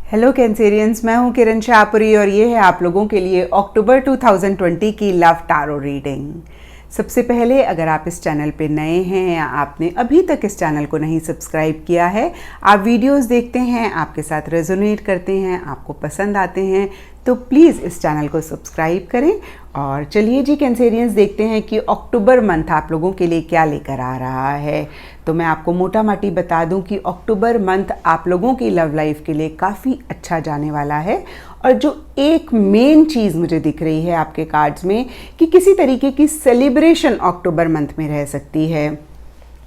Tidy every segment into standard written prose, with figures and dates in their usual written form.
Hello Cancerians, मैं हूं किरण शाहपुरी और ये है आप लोगों के लिए अक्टूबर 2020 की लव टारो रीडिंग। सबसे पहले अगर आप इस चैनल पे नए हैं या आपने अभी तक इस चैनल को नहीं सब्सक्राइब किया है, आप वीडियोस देखते हैं, आपके साथ रेजोनेट करते हैं, आपको पसंद आते हैं, तो प्लीज़ इस चैनल को सब्सक्राइब करें। और चलिए जी कैंसेरियंस, देखते हैं कि अक्टूबर मंथ आप लोगों के लिए क्या लेकर आ रहा है। तो मैं आपको मोटा माटी बता दूं कि अक्टूबर मंथ आप लोगों की लव लाइफ के लिए काफ़ी अच्छा जाने वाला है। और जो एक मेन चीज़ मुझे दिख रही है आपके कार्ड्स में कि किसी तरीके की सेलिब्रेशन अक्टूबर मंथ में रह सकती है।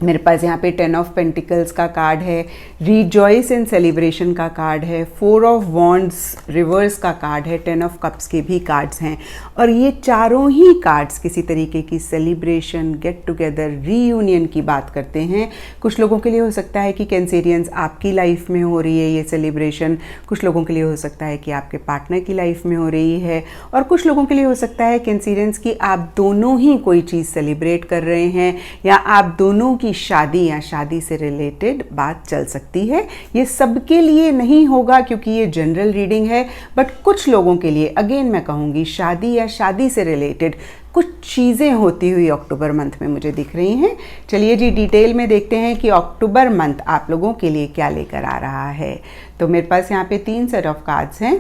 मेरे पास यहाँ पे 10 ऑफ पेंटिकल्स का कार्ड है, रिजॉइस इन सेलिब्रेशन का कार्ड है, 4 ऑफ वॉन्ड्स रिवर्स का कार्ड है, 10 ऑफ कप्स के भी कार्ड्स हैं। और ये चारों ही कार्ड्स किसी तरीके की सेलिब्रेशन, गेट टुगेदर, रीयूनियन की बात करते हैं। कुछ लोगों के लिए हो सकता है कि कैंसेरियंस आपकी लाइफ में हो रही है ये सेलिब्रेशन, कुछ लोगों के लिए हो सकता है कि आपके पार्टनर की लाइफ में हो रही है, और कुछ लोगों के लिए हो सकता है कैंसेरियंस कि आप दोनों ही कोई चीज़ सेलिब्रेट कर रहे हैं या आप दोनों की शादी या शादी से रिलेटेड बात चल सकती है। ये सबके लिए नहीं होगा क्योंकि ये जनरल रीडिंग है, बट कुछ लोगों के लिए अगेन मैं कहूँगी शादी या शादी से रिलेटेड कुछ चीज़ें होती हुई अक्टूबर मंथ में मुझे दिख रही हैं। चलिए जी डिटेल में देखते हैं कि अक्टूबर मंथ आप लोगों के लिए क्या लेकर आ रहा है। तो मेरे पास यहाँ पे 3 सेट ऑफ कार्ड्स हैं।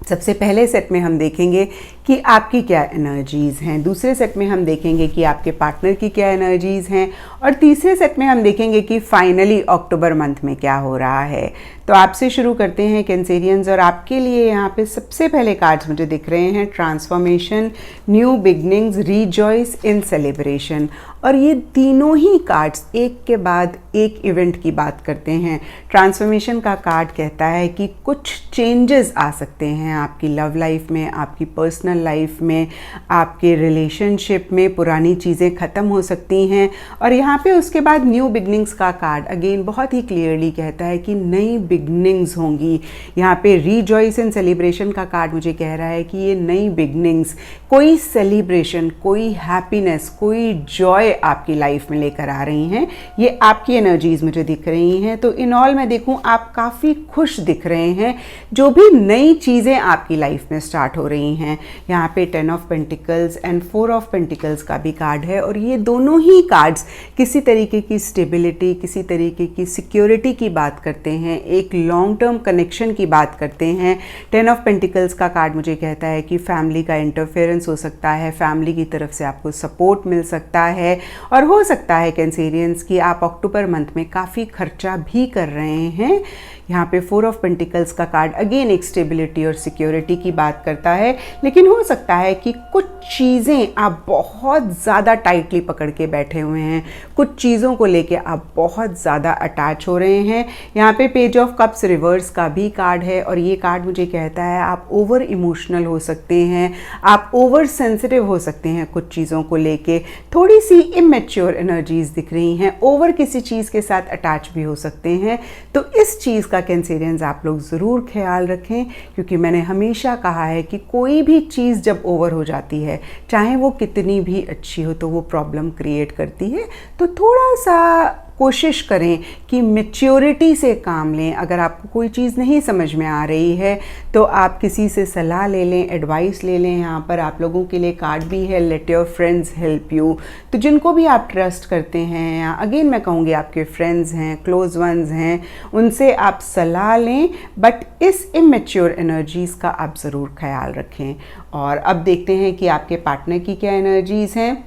सबसे पहले सेट में हम देखेंगे कि आपकी क्या एनर्जीज़ हैं, दूसरे सेट में हम देखेंगे कि आपके पार्टनर की क्या एनर्जीज़ हैं, और तीसरे सेट में हम देखेंगे कि फाइनली अक्टूबर मंथ में क्या हो रहा है। तो आपसे शुरू करते हैं कैंसेरियंस, और आपके लिए यहाँ पे सबसे पहले कार्ड्स मुझे दिख रहे हैं ट्रांसफॉर्मेशन, न्यू बिगनिंग्स, रीजॉइस इन सेलिब्रेशन। और ये तीनों ही कार्ड्स एक के बाद एक इवेंट की बात करते हैं। ट्रांसफॉर्मेशन का कार्ड कहता है कि कुछ चेंजेस आ सकते हैं आपकी लव लाइफ में, आपकी पर्सनल लाइफ में, आपके रिलेशनशिप में पुरानी चीज़ें ख़त्म हो सकती हैं। और यहाँ पे उसके बाद न्यू बिगनिंग्स का कार्ड अगेन बहुत ही क्लियरली कहता है कि नई बिगनिंग्स होंगी। यहाँ पे रीजॉइस इन सेलिब्रेशन का कार्ड मुझे कह रहा है कि ये नई बिगनिंग्स, कोई सेलिब्रेशन, कोई हैप्पीनेस, कोई जॉय आपकी लाइफ में लेकर आ रही हैं। ये आपकी एनर्जीज मुझे दिख रही हैं। तो इन ऑल मैं देखूं आप काफ़ी खुश दिख रहे हैं। जो भी नई चीज़ें आपकी लाइफ में स्टार्ट हो रही हैं, यहाँ पे 10 of pentacles and 4 of pentacles का भी कार्ड है, और ये दोनों ही कार्ड्स किसी तरीके की स्टेबिलिटी, किसी तरीके की सिक्योरिटी की बात करते हैं, एक लॉन्ग टर्म कनेक्शन की बात करते हैं। 10 ऑफ पेंटिकल्स का कार्ड मुझे कहता है कि फैमिली का इंटरफेरेंस हो सकता है, फैमिली की तरफ से आपको सपोर्ट मिल सकता है, और हो सकता है कैंसेरियंस कि आप अक्टूबर मंथ में काफ़ी खर्चा भी कर रहे हैं। यहाँ पे 4 ऑफ पेंटिकल्स का कार्ड अगेन एक स्टेबिलिटी और सिक्योरिटी की बात करता है, लेकिन हो सकता है कि कुछ चीज़ें आप बहुत ज़्यादा टाइटली पकड़ के बैठे हुए हैं, कुछ चीज़ों को लेके आप बहुत ज़्यादा अटैच हो रहे हैं। यहाँ पे पेज ऑफ कप्स रिवर्स का भी कार्ड है, और ये कार्ड मुझे कहता है आप ओवर इमोशनल हो सकते हैं, आप ओवर सेंसिटिव हो सकते हैं कुछ चीज़ों को लेके, थोड़ी सी इमेच्योर एनर्जीज दिख रही हैं, ओवर किसी चीज़ के साथ अटैच भी हो सकते हैं। तो इस चीज़ का कैंसेरियंस आप लोग ज़रूर ख्याल रखें, क्योंकि मैंने हमेशा कहा है कि कोई भी चीज़ जब ओवर हो जाती है, चाहे वो कितनी भी अच्छी हो, तो वो प्रॉब्लम क्रिएट करती है। तो थोड़ा सा कोशिश करें कि मैच्योरिटी से काम लें। अगर आपको कोई चीज़ नहीं समझ में आ रही है तो आप किसी से सलाह ले लें, एडवाइस ले लें। यहाँ पर आप लोगों के लिए कार्ड भी है let your friends help you. तो जिनको भी आप ट्रस्ट करते हैं, या अगेन मैं कहूँगी आपके फ्रेंड्स हैं, क्लोज वंस हैं, उनसे आप सलाह लें, बट इस इमेच्योर एनर्जीज़ का आप ज़रूर ख्याल रखें। और अब देखते हैं कि आपके पार्टनर की क्या एनर्जीज़ हैं।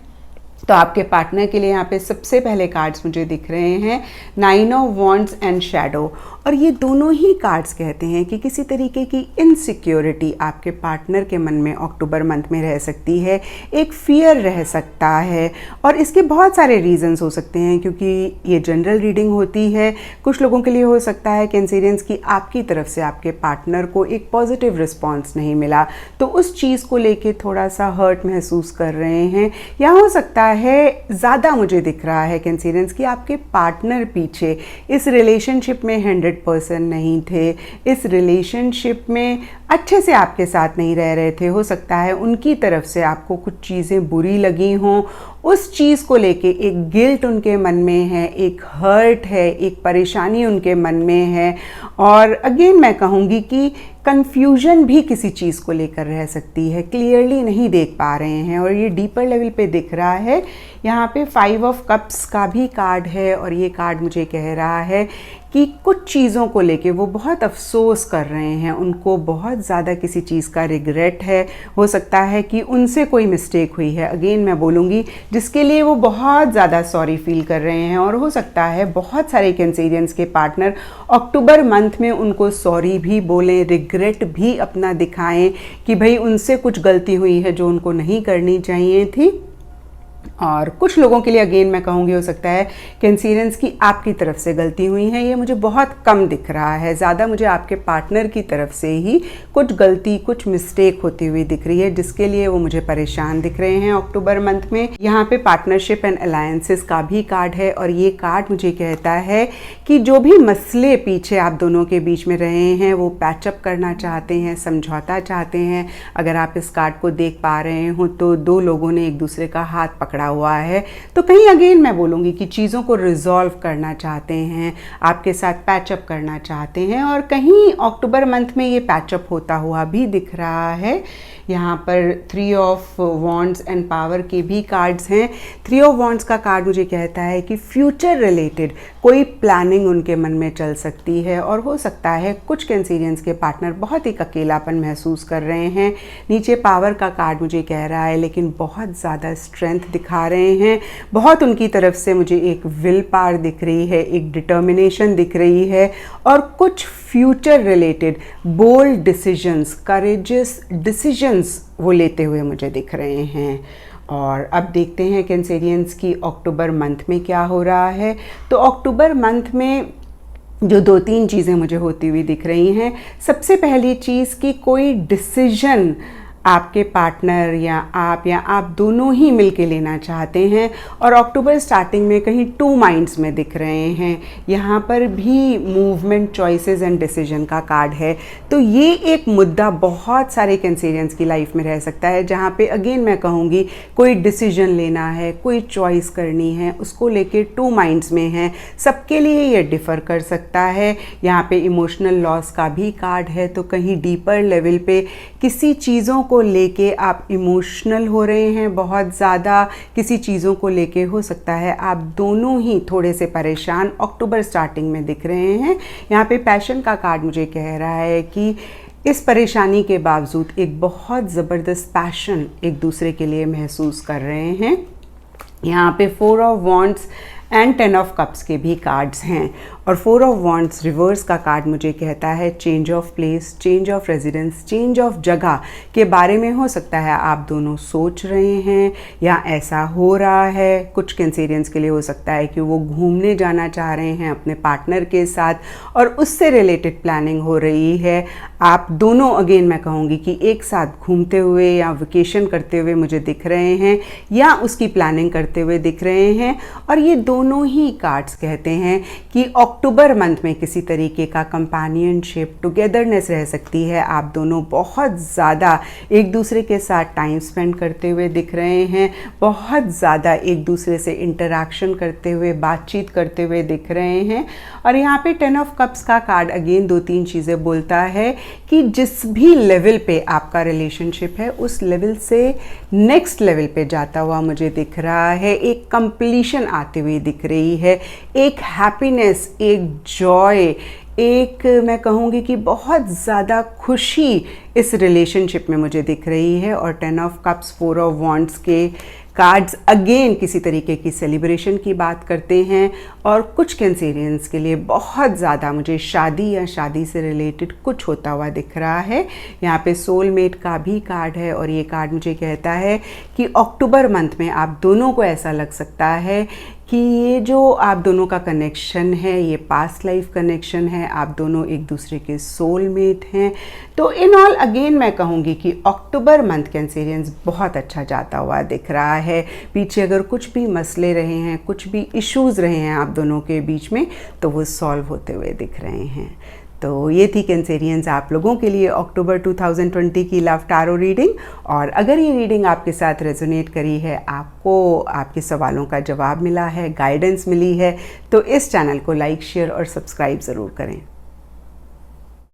तो आपके पार्टनर के लिए यहाँ पे सबसे पहले कार्ड्स मुझे दिख रहे हैं 9 ऑफ वॉन्ड्स एंड शैडो, और ये दोनों ही कार्ड्स कहते हैं कि किसी तरीके की इनसिक्योरिटी आपके पार्टनर के मन में अक्टूबर मंथ में रह सकती है, एक फियर रह सकता है, और इसके बहुत सारे रीजंस हो सकते हैं क्योंकि ये जनरल रीडिंग होती है। कुछ लोगों के लिए हो सकता है कैंसेरियंस की आपकी तरफ से आपके पार्टनर को एक पॉजिटिव रिस्पॉन्स नहीं मिला, तो उस चीज़ को लेके थोड़ा सा हर्ट महसूस कर रहे हैं। या हो सकता है, ज़्यादा मुझे दिख रहा है कैंसेरियंस की आपके पार्टनर पीछे इस रिलेशनशिप में 100 100% नहीं थे, इस रिलेशनशिप में अच्छे से आपके साथ नहीं रह रहे थे, हो सकता है उनकी तरफ से आपको कुछ चीज़ें बुरी लगी हों, उस चीज़ को लेके एक गिल्ट उनके मन में है, एक हर्ट है, एक परेशानी उनके मन में है। और अगेन मैं कहूँगी कि कंफ्यूजन भी किसी चीज़ को लेकर रह सकती है, क्लियरली नहीं देख पा रहे हैं और ये डीपर लेवल पे दिख रहा है। यहाँ पे 5 ऑफ कप्स का भी कार्ड है और ये कार्ड मुझे कह रहा है कि कुछ चीज़ों को लेके वो बहुत अफसोस कर रहे हैं, उनको बहुत ज़्यादा किसी चीज़ का रिग्रेट है, हो सकता है कि उनसे कोई मिस्टेक हुई है, अगेन मैं बोलूँगी, जिसके लिए वो बहुत ज़्यादा सॉरी फील कर रहे हैं। और हो सकता है बहुत सारे कैंसेरियंस के पार्टनर अक्टूबर मंथ में उनको सॉरी भी बोलें, रिग्रेट भी अपना दिखाएं कि भाई उनसे कुछ गलती हुई है जो उनको नहीं करनी चाहिए थी। और कुछ लोगों के लिए अगेन मैं कहूँगी हो सकता है कैंसेरियंस की आपकी तरफ से गलती हुई है, ये मुझे बहुत कम दिख रहा है, ज़्यादा मुझे आपके पार्टनर की तरफ से ही कुछ गलती, कुछ मिस्टेक होती हुई दिख रही है, जिसके लिए वो मुझे परेशान दिख रहे हैं अक्टूबर मंथ में। यहाँ पे पार्टनरशिप एंड अलायंसेस का भी कार्ड है और ये कार्ड मुझे कहता है कि जो भी मसले पीछे आप दोनों के बीच में रहे हैं वो पैचअप करना चाहते हैं, समझौता चाहते हैं। अगर आप इस कार्ड को देख पा रहे हो तो दो लोगों ने एक दूसरे का हाथ पकड़ा हुआ है, तो कहीं अगेन मैं बोलूँगी कि चीज़ों को रिजॉल्व करना चाहते हैं, आपके साथ पैचअप करना चाहते हैं और कहीं अक्टूबर मंथ में ये पैचअप होता हुआ भी दिख रहा है। यहाँ पर 3 ऑफ वॉन्ड्स एंड पावर के भी कार्ड्स हैं। 3 ऑफ वॉन्ड्स का कार्ड मुझे कहता है कि फ्यूचर रिलेटेड कोई प्लानिंग उनके मन में चल सकती है और हो सकता है कुछ कैंसेरियंस के पार्टनर बहुत एक अकेलापन महसूस कर रहे हैं। नीचे पावर का कार्ड मुझे कह रहा है लेकिन बहुत ज़्यादा स्ट्रेंथ दिखा रहे हैं, बहुत उनकी तरफ से मुझे एक विल पावर दिख रही है, एक डिटर्मिनेशन दिख रही है और कुछ future related bold decisions, courageous decisions वो लेते हुए मुझे दिख रहे हैं। और अब देखते हैं कैंसेरियंस की अक्टूबर मंथ में क्या हो रहा है। तो अक्टूबर मंथ में जो 2-3 चीज़ें मुझे होती हुई दिख रही हैं, सबसे पहली चीज़ कि कोई डिसीजन आपके पार्टनर या आप दोनों ही मिलके लेना चाहते हैं और अक्टूबर स्टार्टिंग में कहीं 2 माइंड्स में दिख रहे हैं। यहाँ पर भी मूवमेंट, चॉइसेस एंड डिसीजन का कार्ड है। तो ये एक मुद्दा बहुत सारे कैंसेरियंस की लाइफ में रह सकता है जहाँ पे अगेन मैं कहूँगी कोई डिसीजन लेना है, कोई चॉइस करनी है, उसको लेके 2 माइंड्स में हैं। सबके लिए ये डिफ़र कर सकता है। यहाँ पे इमोशनल लॉस का भी कार्ड है, तो कहीं डीपर लेवल पे किसी चीज़ों को लेके आप इमोशनल हो रहे हैं, बहुत ज़्यादा किसी चीज़ों को लेके हो सकता है आप दोनों ही थोड़े से परेशान अक्टूबर स्टार्टिंग में दिख रहे हैं। यहाँ पे पैशन का कार्ड मुझे कह रहा है कि इस परेशानी के बावजूद एक बहुत ज़बरदस्त पैशन एक दूसरे के लिए महसूस कर रहे हैं। यहाँ पे 4 of wands and 10 of cups के भी कार्ड्स हैं और 4 ऑफ वॉन्ड्स रिवर्स का कार्ड मुझे कहता है change of place, change of residence, change of जगह के बारे में हो सकता है आप दोनों सोच रहे हैं या ऐसा हो रहा है। कुछ कैंसेरियंस के लिए हो सकता है कि वो घूमने जाना चाह रहे हैं अपने पार्टनर के साथ और उससे रिलेटेड प्लानिंग हो रही है। आप दोनों अगेन मैं कहूँगी कि एक साथ घूमते हुए या वेकेशन करते हुए मुझे दिख रहे हैं या उसकी प्लानिंग करते हुए दिख रहे हैं। और ये दोनों ही कार्ड्स कहते हैं कि अक्टूबर मंथ में किसी तरीके का कंपेनियनशिप, टुगेदरनेस रह सकती है। आप दोनों बहुत ज़्यादा एक दूसरे के साथ टाइम स्पेंड करते हुए दिख रहे हैं, बहुत ज़्यादा एक दूसरे से इंटरैक्शन करते हुए, बातचीत करते हुए दिख रहे हैं। और यहाँ पे 10 ऑफ कप्स का कार्ड अगेन 2-3 चीज़ें बोलता है कि जिस भी लेवल पे आपका रिलेशनशिप है उस लेवल से नेक्स्ट लेवल पे जाता हुआ मुझे दिख रहा है, एक कंप्लीशन आते हुए दिख रही है, एक हैप्पीनेस, एक जॉय, एक मैं कहूँगी कि बहुत ज़्यादा खुशी इस रिलेशनशिप में मुझे दिख रही है। और 10 ऑफ कप्स, 4 ऑफ वॉन्ड्स के कार्ड्स अगेन किसी तरीके की सेलिब्रेशन की बात करते हैं और कुछ कैंसेरियंस के लिए बहुत ज़्यादा मुझे शादी या शादी से रिलेटेड कुछ होता हुआ दिख रहा है। यहाँ पे सोलमेट का भी कार्ड है और ये कार्ड मुझे कहता है कि अक्टूबर मंथ में आप दोनों को ऐसा लग सकता है कि ये जो आप दोनों का कनेक्शन है ये पास्ट लाइफ कनेक्शन है, आप दोनों एक दूसरे के सोलमेट हैं। तो इन ऑल अगेन मैं कहूँगी कि अक्टूबर मंथ कैंसेरियंस बहुत अच्छा जाता हुआ दिख रहा है। पीछे अगर कुछ भी मसले रहे हैं, कुछ भी इश्यूज़ रहे हैं आप दोनों के बीच में, तो वो सॉल्व होते हुए दिख रहे हैं। तो ये थी कैंसेरियंस आप लोगों के लिए अक्टूबर 2020 की लव टारो रीडिंग। और अगर ये रीडिंग आपके साथ रेजोनेट करी है, आपको आपके सवालों का जवाब मिला है, गाइडेंस मिली है, तो इस चैनल को लाइक, शेयर और सब्सक्राइब ज़रूर करें।